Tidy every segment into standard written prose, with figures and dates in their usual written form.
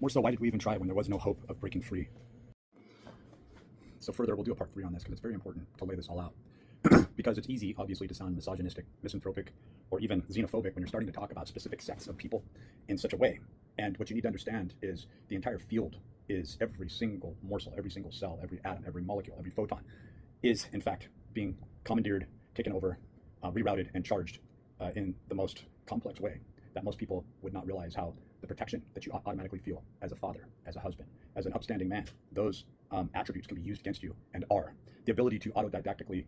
More so, why did we even try when there was no hope of breaking free? So further, we'll do a part 3 on this because it's very important to lay this all out. Because it's easy, obviously, to sound misogynistic, misanthropic, or even xenophobic when you're starting to talk about specific sects of people in such a way. And what you need to understand is the entire field is every single morsel, every single cell, every atom, every molecule, every photon is, in fact, being commandeered, taken over, rerouted, and charged in the most complex way that most people would not realize. How the protection that you automatically feel as a father, as a husband, as an upstanding man, those attributes can be used against you and are. The ability to autodidactically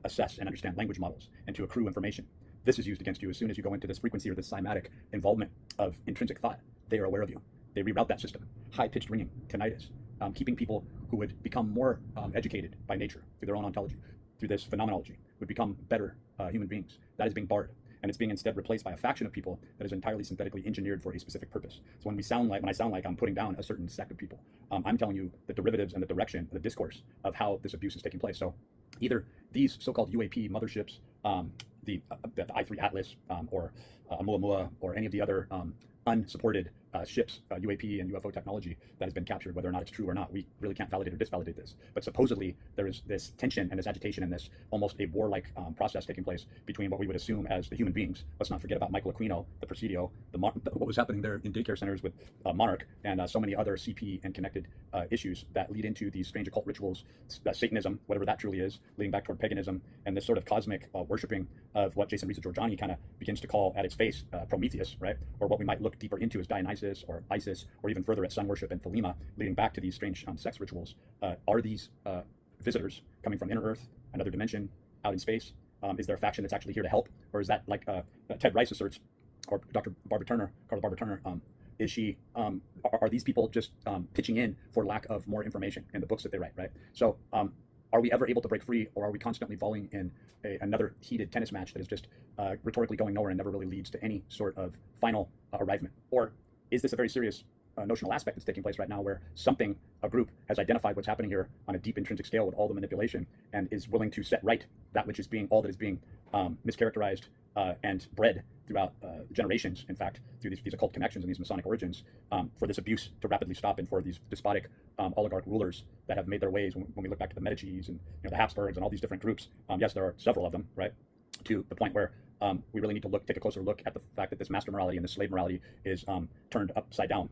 assess and understand language models and to accrue information. This is used against you as soon as you go into this frequency or this cymatic involvement of intrinsic thought. They are aware of you. They reroute that system. High-pitched ringing, tinnitus, keeping people who would become more educated by nature through their own ontology, through this phenomenology, would become better human beings. That is being barred. And it's being instead replaced by a faction of people that is entirely synthetically engineered for a specific purpose. So when I sound like I'm putting down a certain sect of people, I'm telling you the derivatives and the direction, the discourse of how this abuse is taking place. So either these so-called UAP motherships, the I3 Atlas, or Oumuamua, or any of the other unsupported ships, UAP and UFO technology that has been captured, whether or not it's true or not, we really can't validate or disvalidate this. But supposedly there is this tension and this agitation and this almost a warlike process taking place between what we would assume as the human beings. Let's not forget about Michael Aquino, the Presidio, what was happening there in daycare centers with Monarch, and so many other CP and connected issues that lead into these strange occult rituals, Satanism, whatever that truly is, leading back toward paganism, and this sort of cosmic worshiping of what Jason Rizzo-Giorgiani kind of begins to call at its face Prometheus, right? Or what we might look deeper into as Dionysus or Isis, or even further at sun worship and Thelema, leading back to these strange sex rituals. Are these visitors coming from inner Earth, another dimension, out in space? Is there a faction that's actually here to help? Or is that, like Ted Rice asserts, or Dr. Barbara Turner, Carla Barbara Turner, is she, are these people just pitching in for lack of more information in the books that they write, right? So are we ever able to break free, or are we constantly falling in another heated tennis match that is just rhetorically going nowhere and never really leads to any sort of final arrivement? Or is this a very serious notional aspect that's taking place right now, where a group has identified what's happening here on a deep intrinsic scale with all the manipulation, and is willing to set right that which is being, all that is being mischaracterized and bred throughout generations, in fact, through these occult connections and these Masonic origins, for this abuse to rapidly stop, and for these despotic oligarch rulers that have made their ways. When we look back to the Medicis and the Habsburgs and all these different groups, yes, there are several of them, right, to the point where we really need to take a closer look at the fact that this master morality and this slave morality is turned upside down